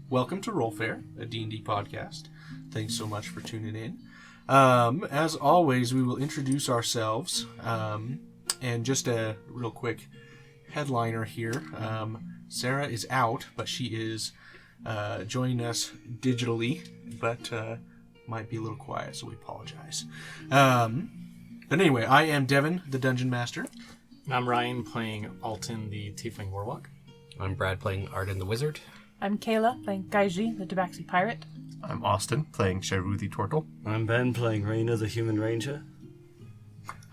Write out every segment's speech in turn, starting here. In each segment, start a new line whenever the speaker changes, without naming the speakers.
welcome to Roll Fair, a D&D podcast. Thanks so much for tuning in. As always, we will introduce ourselves, and just a real quick headliner here. Sarah is out, but she is joining us digitally, but might be a little quiet, so we apologize. But anyway, I am Devin, the Dungeon Master.
I'm Ryan, playing Altan, the Tiefling Warlock.
I'm Brad, playing Arden the Wizard.
I'm Kayla, playing Kiejee, the Tabaxi Pirate.
I'm Austin, playing Sharu the Turtle.
I'm Ben, playing Raina, the Human Ranger.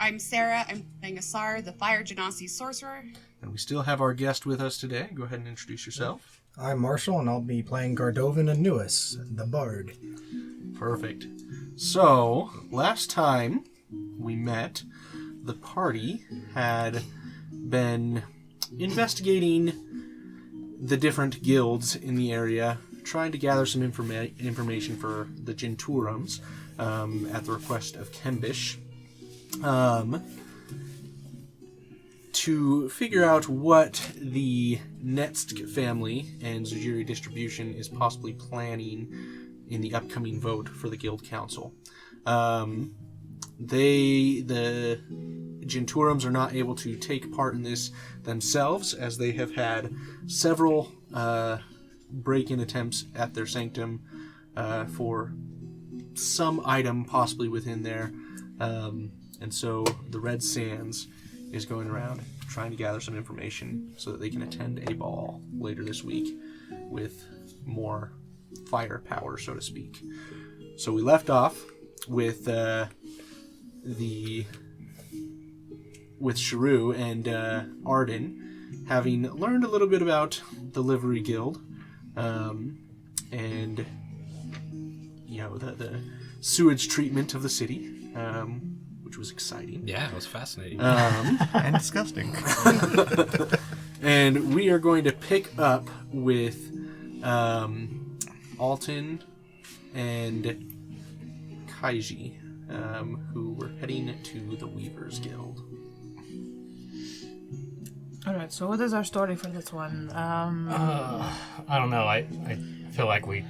I'm Sarah, I'm playing Asar, the Fire Genasi Sorcerer.
And we still have our guest with us today. Go ahead and introduce yourself.
I'm Marshall, and I'll be playing Gardovan Anuis, the Bard.
Perfect. So, last time we met, the party had been investigating the different guilds in the area, trying to gather some information for the Genturums at the request of Kembish, to figure out what the Netsk family and Zujiri Distribution is possibly planning in the upcoming vote for the Guild Council. The Genturums are not able to take part in this themselves, as they have had several break-in attempts at their sanctum for some item possibly within there. And so the Red Sands is going around trying to gather some information so that they can attend a ball later this week with more firepower, so to speak. So we left off with Sharu and Arden having learned a little bit about the Livery Guild, and the sewage treatment of the city, which was exciting.
Yeah, it was fascinating.
And disgusting.
And we are going to pick up with Altan and Kiejee, who were heading to the Weavers Guild.
Alright, so what is our story for this one?
I don't know. I feel like we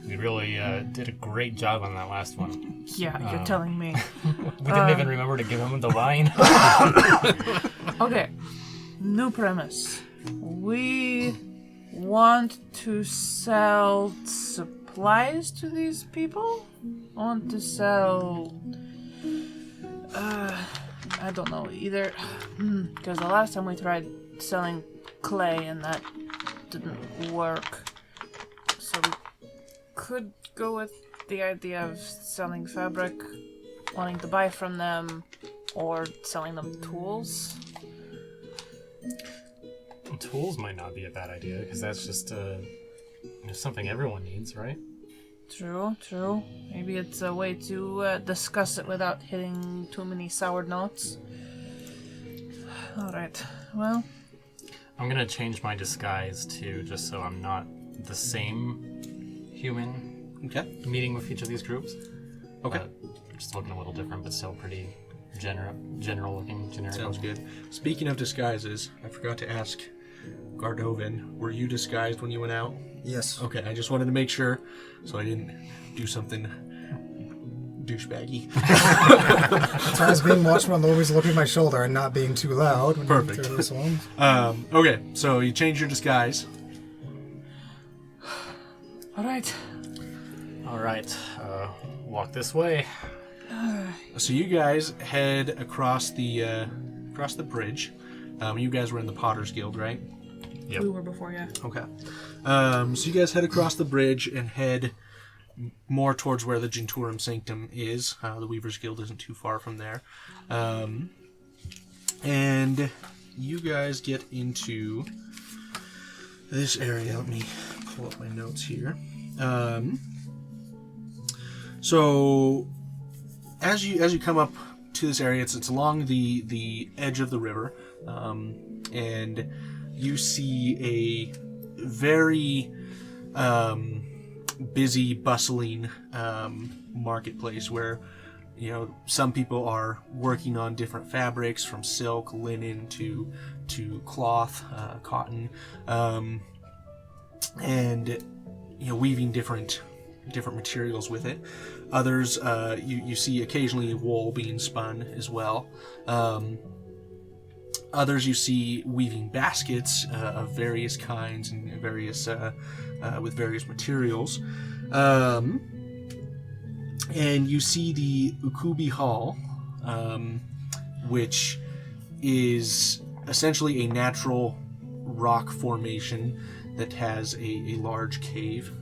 really did a great job on that last one.
Yeah, you're telling me.
We didn't even remember to give him the line.
Okay, new premise. We want to sell supplies to these people? Want to sell... I don't know, either... Because the last time we tried selling clay and that didn't work. So we could go with the idea of selling fabric, wanting to buy from them, or selling them tools.
Tools might not be a bad idea, because that's just something everyone needs, right?
True. Maybe it's a way to discuss it without hitting too many sour notes. Alright, well...
I'm going to change my disguise, too, just so I'm not the same human meeting with each of these groups.
Okay.
Just looking a little different, but still pretty general looking, generic.
Sounds good. Speaking of disguises, I forgot to ask Gardovan, were you disguised when you went out?
Yes.
Okay, I just wanted to make sure, so I didn't do something douchebaggy.
That's why I was being watched while always looking at my shoulder and not being too loud when
Perfect.
you through those ones.
Okay, so you changed your disguise.
Alright.
Walk this way.
So you guys head across the bridge. You guys were in the Potter's Guild, right?
Yep.
We were before, yeah.
Okay. So you guys head across the bridge and head more towards where the Genturum Sanctum is. The Weavers Guild isn't too far from there. And you guys get into this area. Let me pull up my notes here. So as you come up to this area, it's along the edge of the river, and you see a very busy, bustling marketplace where some people are working on different fabrics, from silk, linen to cloth, cotton, and weaving different materials with it. Others, you see occasionally wool being spun as well. Others you see weaving baskets of various kinds and various with various materials. And you see the Ukubi Hall, which is essentially a natural rock formation that has a large cave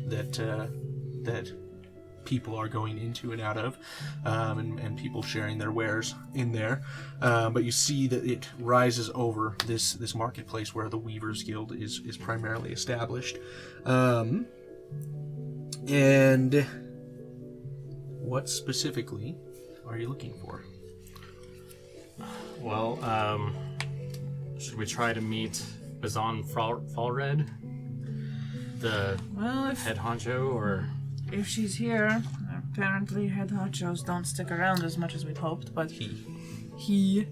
that people are going into and out of, and people sharing their wares in there. But you see that it rises over this marketplace where the Weavers Guild is primarily established. And what specifically are you looking for?
Well, should we try to meet Bazan Falred, the head honcho, or...
If she's here, apparently head honchos don't stick around as much as we'd hoped, but he.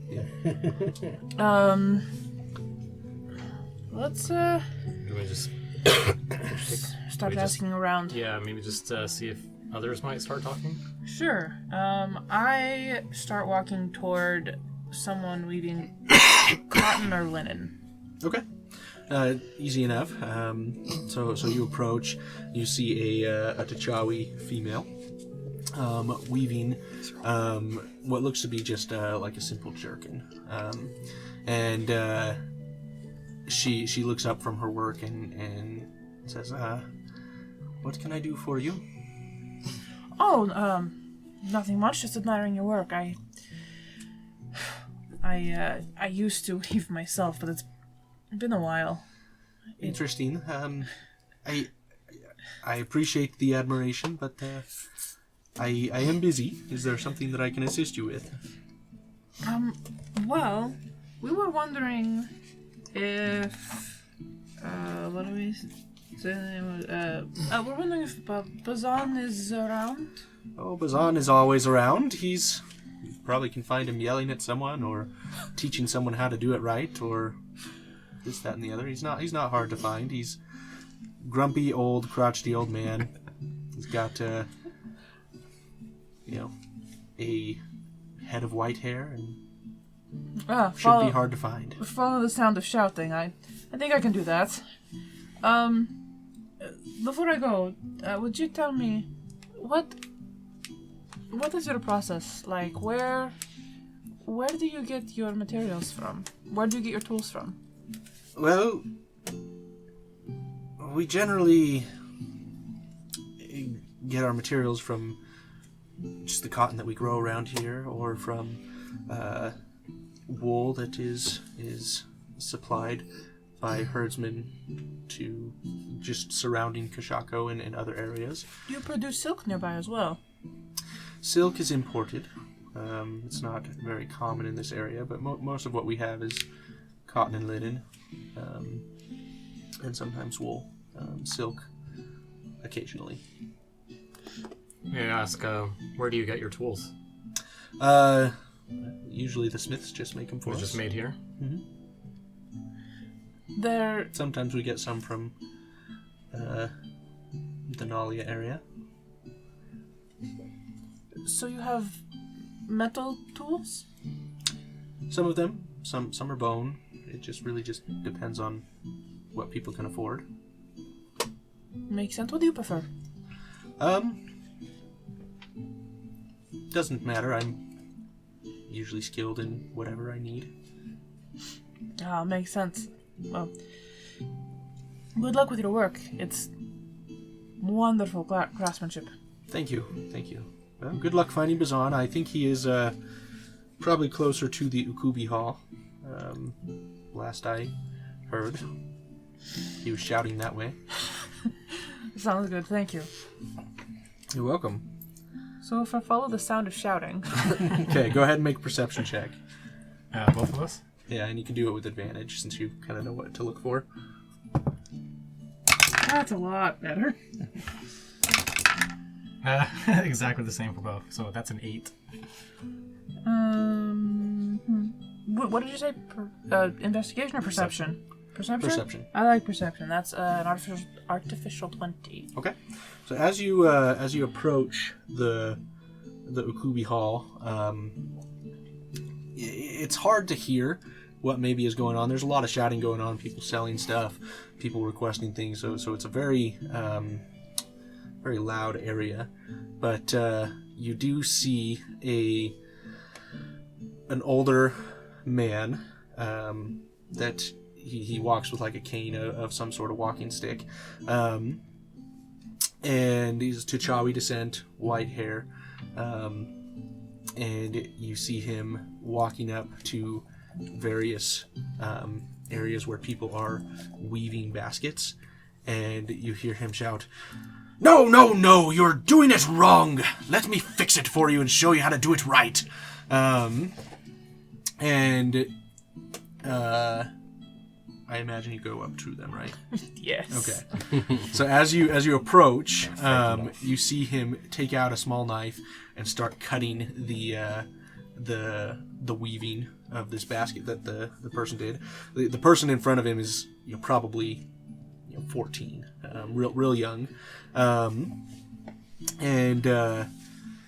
Let's
Do we just
start asking around.
Yeah, maybe just see if others might start talking?
Sure. I start walking toward someone weaving cotton or linen.
Okay. Easy enough. So you approach. You see a T'Chawi female weaving what looks to be just like a simple jerkin, and she looks up from her work and says, "What can I do for you?"
Oh, nothing much. Just admiring your work. I used to weave myself, but it's been a while.
Interesting. I appreciate the admiration, but I am busy. Is there something that I can assist you with?
Well, we were wondering if what do we say the name of? We're wondering if Bazan is around.
Oh, Bazan is always around. You probably can find him yelling at someone or teaching someone how to do it right, or this, that, and the other. He's not hard to find. He's grumpy, old, crotchety old man. He's got a head of white hair and should be hard to find.
Follow the sound of shouting. I think I can do that. Before I go, would you tell me what is your process like? Where do you get your materials from? Where do you get your tools from?
Well, we generally get our materials from just the cotton that we grow around here, or from wool that is supplied by herdsmen to just surrounding Kashako and other areas.
Do you produce silk nearby as well?
Silk is imported. It's not very common in this area, but most of what we have is cotton and linen, and sometimes wool. Silk, occasionally.
May I ask, where do you get your tools?
Usually the smiths just make them for us.
Just made here?
Mm-hmm. Sometimes we get some from the Nalia area.
So you have metal tools?
Some of them. Some are bone. It really just depends on what people can afford.
Makes sense. What do you prefer?
Doesn't matter. I'm usually skilled in whatever I need.
Makes sense. Well, good luck with your work. It's wonderful craftsmanship.
Thank you. Well, good luck finding Bazan. I think he is probably closer to the Ukubi Hall. Last I heard, he was shouting that way.
Sounds good. Thank you.
You're welcome.
So if I follow the sound of shouting...
Okay, go ahead and make a perception check.
Both of us?
Yeah, and you can do it with advantage since you kind of know what to look for.
That's a lot better.
Exactly the same for both. So that's an 8.
What did you say? Investigation or perception? Perception?
Perception.
I like perception. That's an artificial 20.
Okay. So as you approach the Ukubi Hall, it's hard to hear what maybe is going on. There's a lot of shouting going on, people selling stuff, people requesting things. So it's a very very loud area. But you do see an older man that he walks with like a cane of some sort of walking stick. And he's T'Chawi descent, white hair. And you see him walking up to various areas where people are weaving baskets. And you hear him shout, "No, no, no, you're doing it wrong. Let me fix it for you and show you how to do it right." I imagine you go up to them, right?
Yes.
Okay. So as you approach, you see him take out a small knife and start cutting the weaving of this basket that the person did. The person in front of him is probably 14, real young, and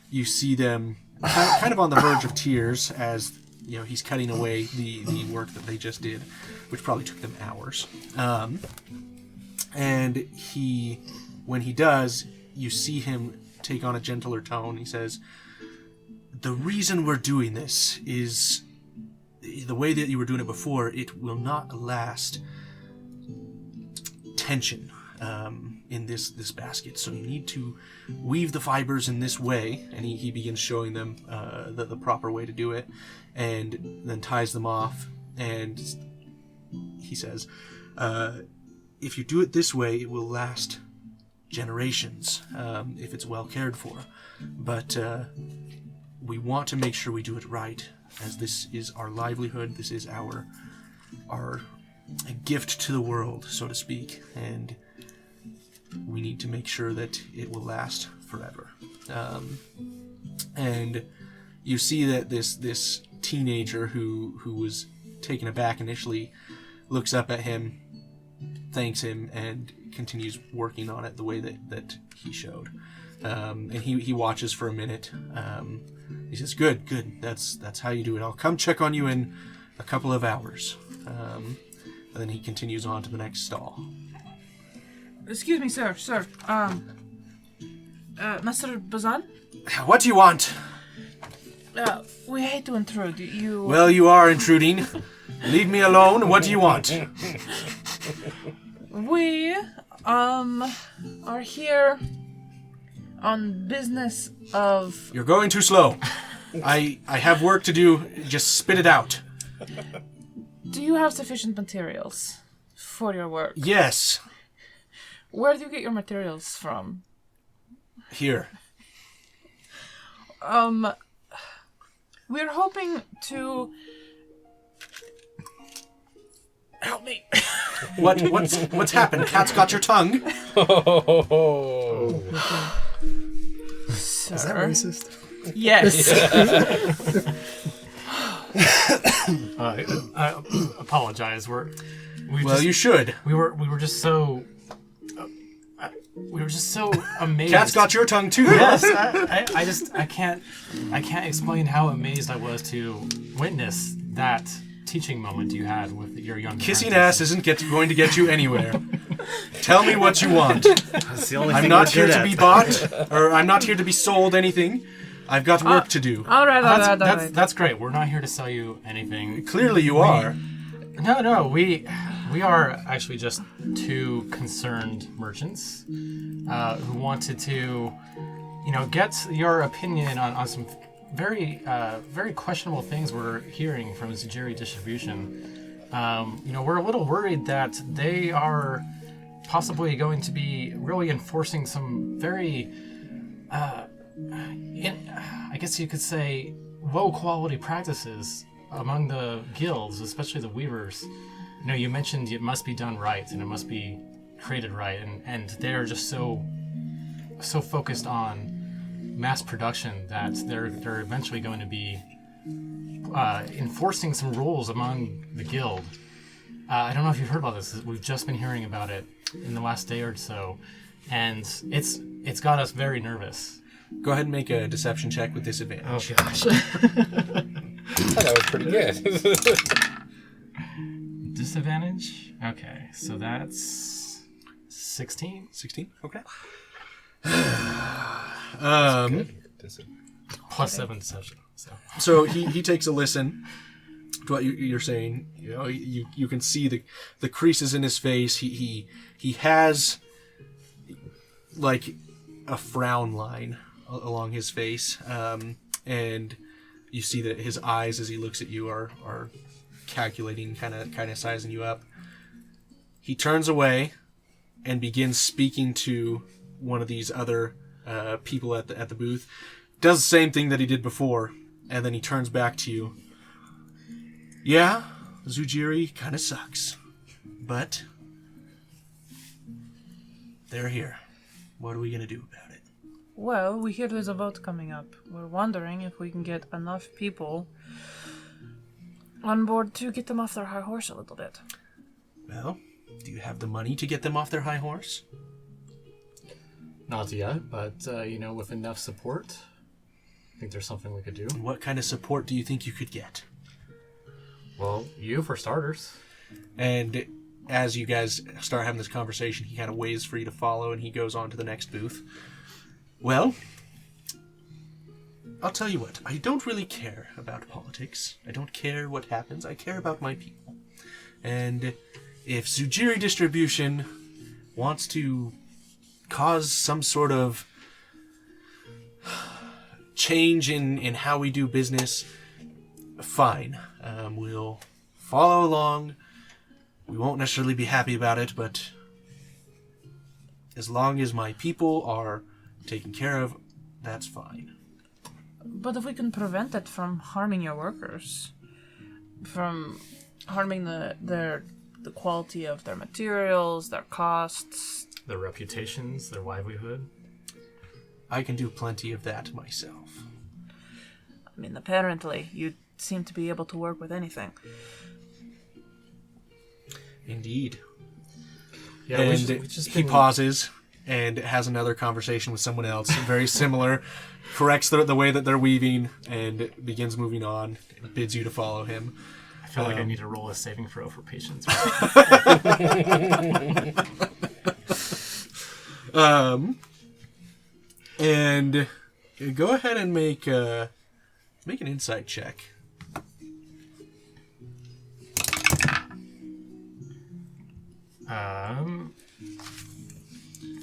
you see them kind of on the verge of tears as he's cutting away the work that they just did, which probably took them hours. And when he does, you see him take on a gentler tone. He says, "The reason we're doing this is the way that you were doing it before. It will not last tension in this basket. So you need to weave the fibers in this way." And he begins showing them the proper way to do it, and then ties them off. And he says, "If you do it this way, it will last generations if it's well cared for. But we want to make sure we do it right, as this is our livelihood. This is our a gift to the world, so to speak, and we need to make sure that it will last forever." And you see that this teenager who was taken aback initially looks up at him, thanks him, and continues working on it the way that he showed. And he watches for a minute. He says, Good. That's how you do it. I'll come check on you in a couple of hours." And then he continues on to the next stall.
Excuse me, sir. Master Bazan?
"What do you want?"
We hate to intrude. You...
"Well, you are intruding. Leave me alone. What do you want?"
We, are here on business of...
"You're going too slow. I have work to do. Just spit it out."
Do you have sufficient materials for your work?
"Yes.
Where do you get your materials from?"
Here."
We're hoping to... Help me.
What's happened? Cat's got your tongue?
Sir?
Is that racist?
Yes.
I apologize.
You should.
We were just so amazed.
Cat's got your tongue too.
Yes, I can't explain how amazed I was to witness that teaching moment you had with your young
Kissing
apprentice.
ass isn't going to get you anywhere. Tell me what you want.
That's the only
I'm
thing
not
we're
here
good
to
at.
be bought, or I'm not here to be sold anything. I've got work to do.
All right.
That's great. We're not here to sell you anything.
Clearly you are.
No, we are actually just two concerned merchants who wanted to, get your opinion on some very questionable things we're hearing from Zajiri Distribution. We're a little worried that they are possibly going to be really enforcing some very, I guess you could say, low-quality practices among the guilds, especially the weavers. You mentioned it must be done right and it must be created right, and they're just so focused on mass production that they're eventually going to be enforcing some rules among the guild. I don't know if you've heard about this. We've just been hearing about it in the last day or so, and it's got us very nervous.
Go ahead and make a deception check with disadvantage.
Oh gosh.
That was pretty good.
Disadvantage? Okay, so that's 16.
16? Okay.
Plus 7 deception.
So he takes a listen to what you're saying. You know, you can see the creases in his face. He has like a frown line along his face, and you see that his eyes as he looks at you are calculating, kind of sizing you up. He turns away and begins speaking to one of these other people at the booth. Does the same thing that he did before, and then he turns back to you. Yeah, Zujiri kind of sucks, but they're here. What are we gonna do about it?
Well, we hear there's a vote coming up. We're wondering if we can get enough people on board to get them off their high horse a little bit.
Well, do you have the money to get them off their high horse?
Not yet, but with enough support, I think there's something we could do.
What kind of support do you think you could get?
Well, you for starters.
And as you guys start having this conversation, he kind of waves for you to follow, and he goes on to the next booth. Well, I'll tell you what, I don't really care about politics. I don't care what happens. I care about my people. And if Zujiri Distribution wants to cause some sort of change in how we do business, fine. We'll follow along. We won't necessarily be happy about it, but as long as my people are taken care of, that's fine.
But if we can prevent it from harming your workers, from harming the quality of their materials, their costs,
Their reputations, their livelihood.
I can do plenty of that myself.
I mean, apparently you seem to be able to work with anything.
Indeed.
Yeah,
And he
been-
pauses and has another conversation with someone else, very similar, corrects the way that they're weaving, and begins moving on, and bids you to follow him.
I feel like I need to roll a saving throw for patience.
And go ahead and make an insight check.
Um,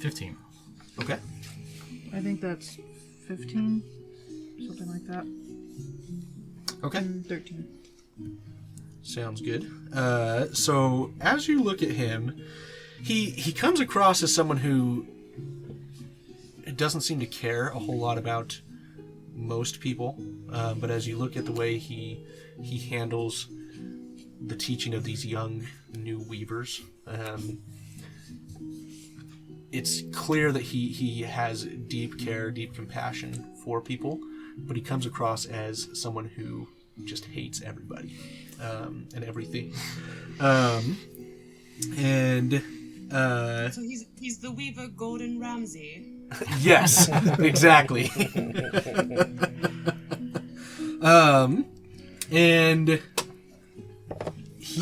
15.
Okay.
I think that's 15, something like that.
Okay.
13.
Sounds good. So as you look at him, he comes across as someone who doesn't seem to care a whole lot about most people. But as you look at the way he handles the teaching of these young new weavers, it's clear that he has deep care, deep compassion for people, but he comes across as someone who just hates everybody and everything.
So he's the Weaver Gordon Ramsay.
Yes, exactly. And he,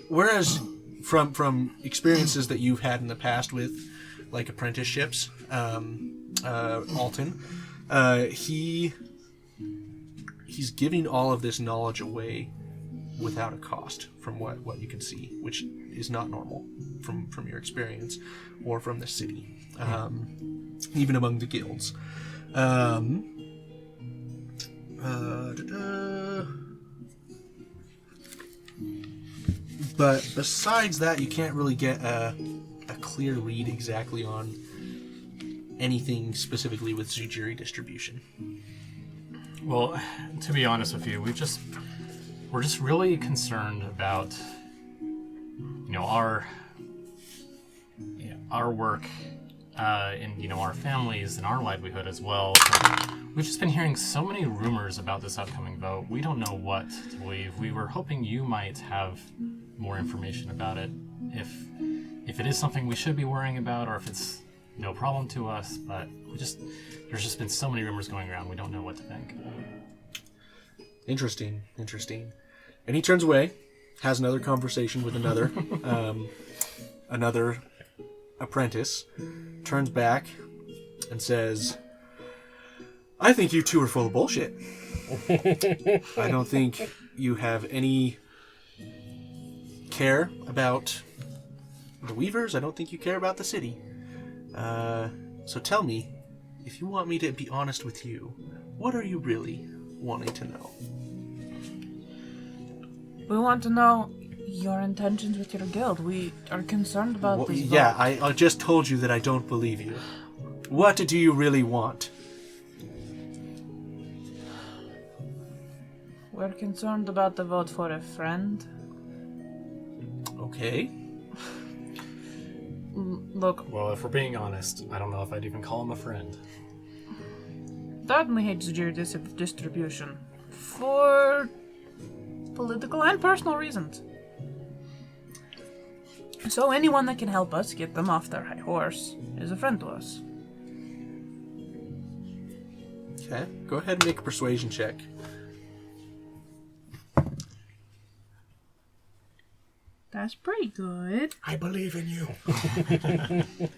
whereas from experiences that you've had in the past with like apprenticeships, Altan, he's giving all of this knowledge away without a cost, from what you can see, which is not normal from your experience or from the city, even among the guilds. But besides that, you can't really get a clear read exactly on anything specifically with Zujiri Distribution.
Well, to be honest with you, we're just really concerned about our work and our families and our livelihood as well. We've just been hearing so many rumors about this upcoming vote. We don't know what to believe. We were hoping you might have more information about it. If it is something we should be worrying about, or if it's no problem to us, but there's just been so many rumors going around, we don't know what to think.
Interesting. And he turns away, has another conversation with another another apprentice, turns back, and says, I think you two are full of bullshit. I don't think you have any care about the Weavers. I don't think you care about the city. So tell me, if you want me to be honest with you, what are you really wanting to know?
We want to know your intentions with your guild. We are concerned about
Well,
this.
yeah, I just told you that I don't believe you. What do you really want?
We're concerned about the vote for a friend.
Okay.
Look,
Well, if we're being honest, I don't know if I'd even call him a friend.
Dudley hates jury distribution for political and personal reasons. So anyone that can help us get them off their high horse is a friend to us.
Okay. Go ahead and make a persuasion check.
That's pretty good.
I believe in you.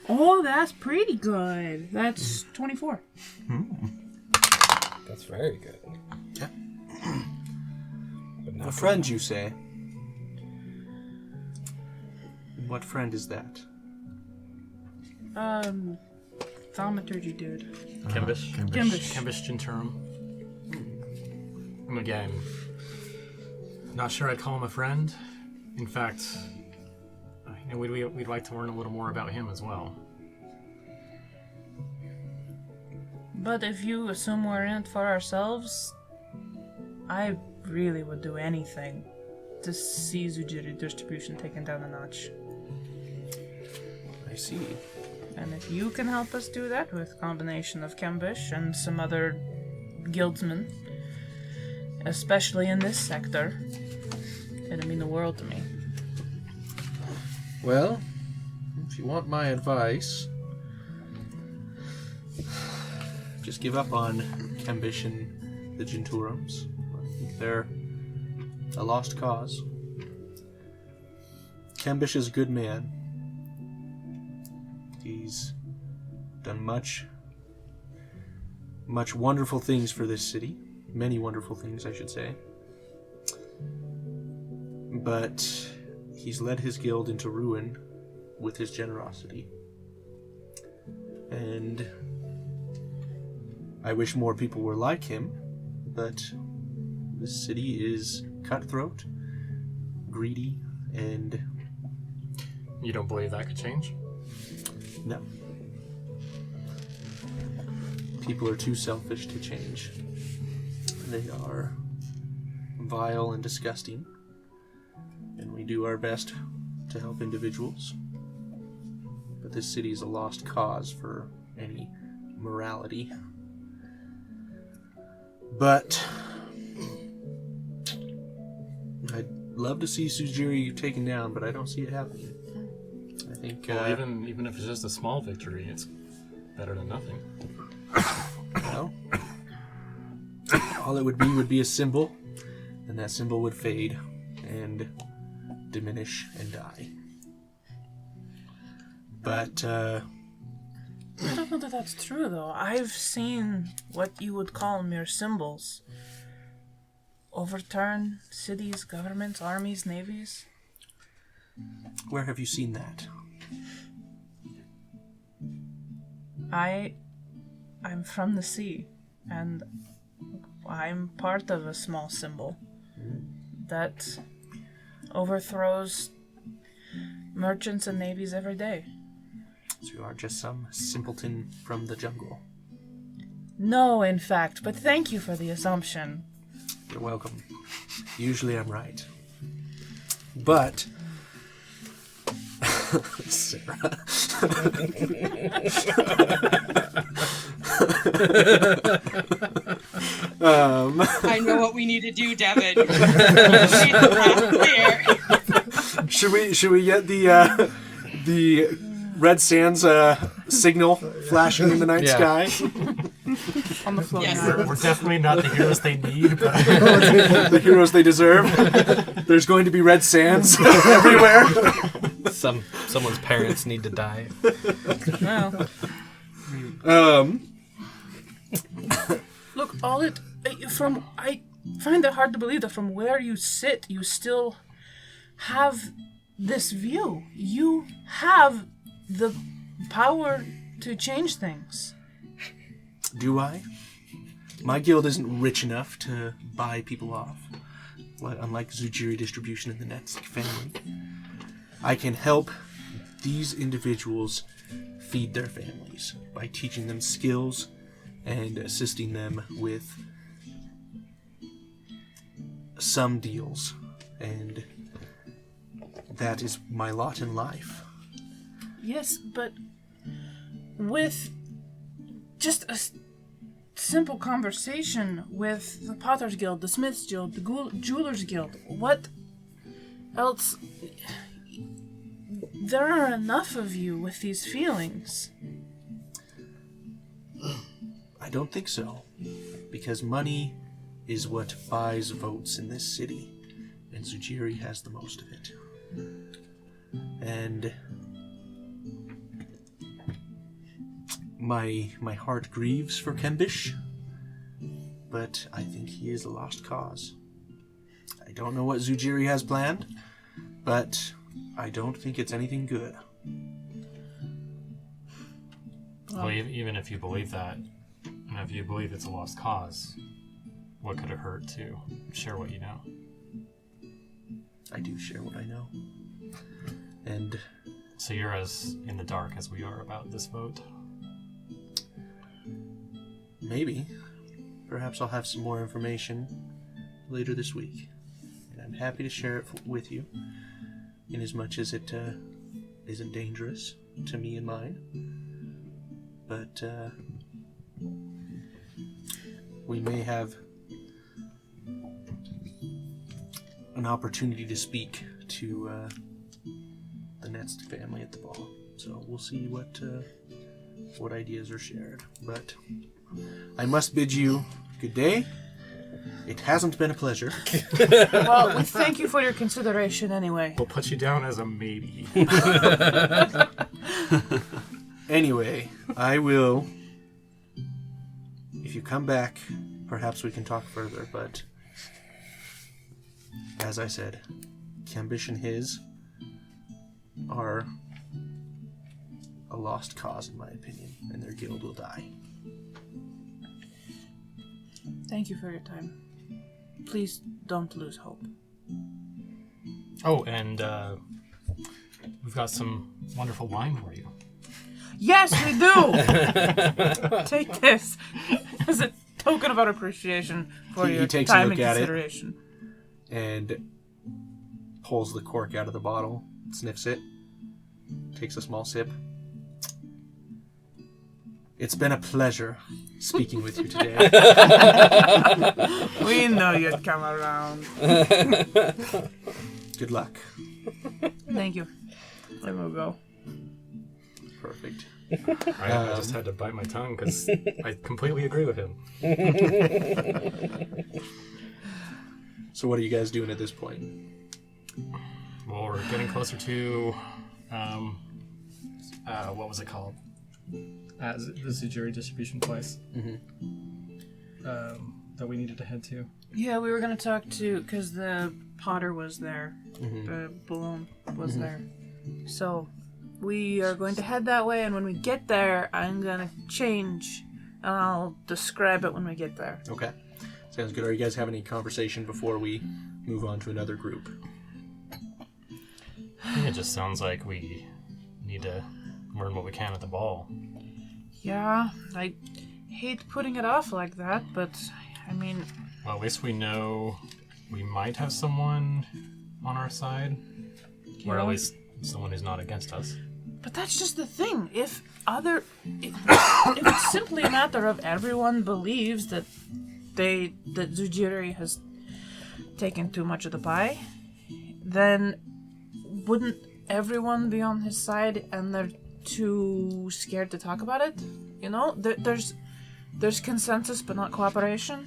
Oh, that's pretty good. That's 24.
That's very good.
Yeah.
But
A
not
friend, you say? What friend is that?
Thaumaturgy dude.
Kimbish.
Kimbish.
Kimbish Jinturum. And again, not sure I'd call him a friend. In fact, we'd like to learn a little more about him as well.
But if you assume we're in it for ourselves, I really would do anything to see Zujiri distribution taken down a notch.
I see.
And if you can help us do that with a combination of Kimbish and some other guildsmen, especially in this sector, it'd mean the world to me.
Well, if you want my advice, just give up on Kembish and the Jinturums. I think they're a lost cause. Kembish is a good man. He's done much wonderful things for this city. Many wonderful things, I should say. But he's led his guild into ruin with his generosity. And I wish more people were like him, but this city is cutthroat, greedy, and...
You don't believe that could change?
no. People are too selfish to change. They are vile and disgusting. And we do our best to help individuals. But this city is a lost cause for any morality. But I'd love to see Sujiri taken down, but I don't see it happening. I think
Well, even if it's just a small victory, it's better than nothing.
well, all it would be a symbol, and that symbol would fade and diminish and die. But
I don't know that that's true, though. I've seen what you would call mere symbols overturn cities, governments, armies, navies.
where have you seen that?
I'm from the sea, and I'm part of a small symbol that overthrows merchants and navies every day.
So you are just some simpleton from the jungle.
No, in fact, but thank you for the assumption.
You're welcome. Usually I'm right. But... Sarah.
I know what we need to do, Devin. Make the path clear.
Should we get the red sands signal flashing in the night sky?
On the floor.
Yes.
We're definitely not the heroes they need, but
The heroes they deserve. There's going to be red sands everywhere.
Someone's parents need to die.
Well, look, I find it hard to believe that from where you sit, you still have this view. You have the power to change things.
Do I? My guild isn't rich enough to buy people off, unlike Zujiri distribution in the Netsk family. I can help these individuals feed their families by teaching them skills and assisting them with some deals, and that is my lot in life.
Yes, but with just a simple conversation with the Potter's Guild, the Smith's Guild, the Jeweler's Guild, what else? There are enough of you with these feelings.
I don't think so, because money is what buys votes in this city, and Zujiri has the most of it. And my heart grieves for Kembish, but I think he is a lost cause. I don't know what Zujiri has planned, but I don't think it's anything good.
well, even if you believe that, and if you believe it's a lost cause, what could it hurt to share what you know?
I do share what I know. And
So you're as in the dark as we are about this vote?
maybe, perhaps I'll have some more information later this week. And I'm happy to share it with you, in as much as it isn't dangerous to me and mine. But we may have an opportunity to speak to the Netsk family at the ball. So we'll see what ideas are shared. But I must bid you good day. It hasn't been a pleasure.
Well, we thank you for your consideration anyway.
We'll put you down as a maybe.
Anyway, I will. If you come back, perhaps we can talk further, but as I said, Kembish and his are a lost cause, in my opinion, and their guild will die.
Thank you for your time. Please don't lose hope.
Oh, and we've got some wonderful wine for you.
Yes, we do! Take this as a token of our appreciation for
He
your
takes a
time
look
and
at it.
consideration.
And pulls the cork out of the bottle, sniffs it, takes a small sip. It's been a pleasure speaking with you today.
We know you'd come around.
Good luck.
Thank you. I will go.
Perfect.
I just had to bite my tongue because I completely agree with him.
So what are you guys doing at this point?
Well, we're getting closer to, what was it called? The Zujiri distribution place. That we needed to head to.
Yeah, we were going to talk to, because the Potter was there. The balloon was there. So we are going to head that way, and when we get there, I'm going to change, and I'll describe it when we get there.
Okay. Sounds good. Are you guys having any conversation before we move on to another group?
I think it just sounds like we need to learn what we can at the ball.
Yeah, I hate putting it off like that, but, I mean...
Well, at least we know we might have someone on our side. Or at least someone who's not against us.
But that's just the thing. If it's simply a matter of everyone believes that Zujiri has taken too much of the pie, then wouldn't everyone be on his side and they're too scared to talk about it? You know, there's consensus but not cooperation.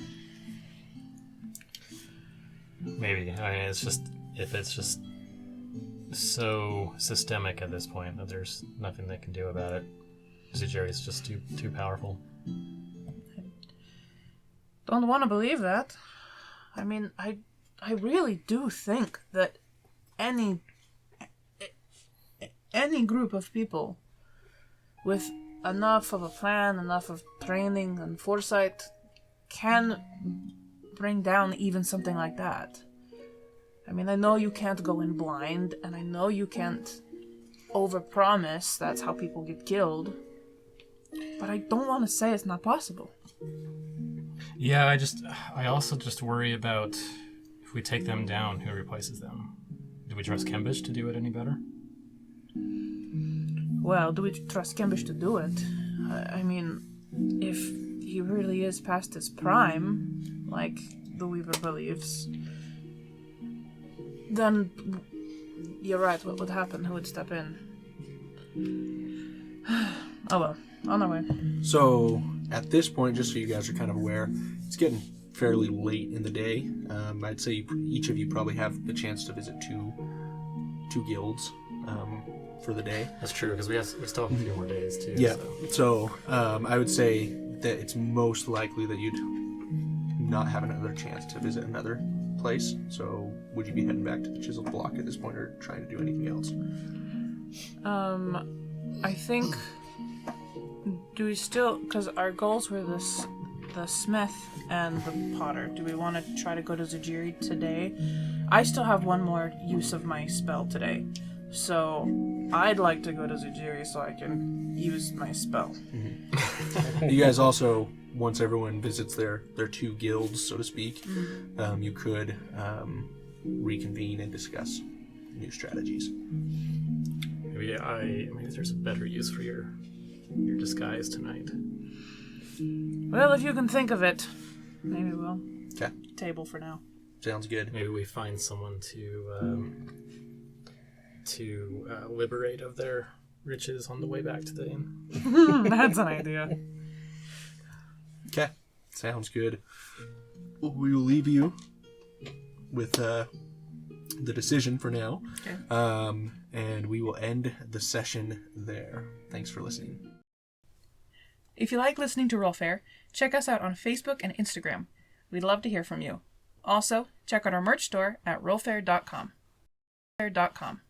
Maybe. I mean, it's just if it's just so systemic at this point that there's nothing they can do about it. Zujiri's just too powerful.
Don't want to believe that. I mean, I really do think that any group of people with enough of a plan, enough of training and foresight can bring down even something like that. I mean, I know you can't go in blind, and I know you can't overpromise that's how people get killed, but I don't want to say it's not possible.
Yeah, I also just worry about if we take them down, who replaces them? Do we trust Kembish to do it any better?
Well, do we trust Kembish to do it? I mean, if he really is past his prime, like the Weaver believes, then you're right, what would happen? Who would step in? Oh well, on our way.
So, at this point, just so you guys are kind of aware, it's getting fairly late in the day. I'd say each of you probably have the chance to visit two guilds for the day.
That's true, because we still have a few more days too.
Yeah. So I would say that it's most likely that you'd not have another chance to visit another place. So would you be heading back to the Chiseled Block at this point, or trying to do anything else?
I think. Do we still? Because our goals were the smith and the potter. Do we want to try to go to Zujiri today? I still have one more use of my spell today, so I'd like to go to Zujiri so I can use my spell.
Mm-hmm. You guys also, once everyone visits their two guilds, so to speak, you could reconvene and discuss new strategies.
Maybe there's a better use for your disguise tonight.
Well, if you can think of it, maybe we'll
Okay.
table for now.
Sounds good.
Maybe we find someone to liberate of their riches on the way back to the inn.
That's an idea.
Okay. Sounds good. We will leave you with the decision for now.
Okay.
And we will end the session there. Thanks for listening.
If you like listening to Rollfair, check us out on Facebook and Instagram. We'd love to hear from you. Also, check out our merch store at rollfair.com. Rollfair.com.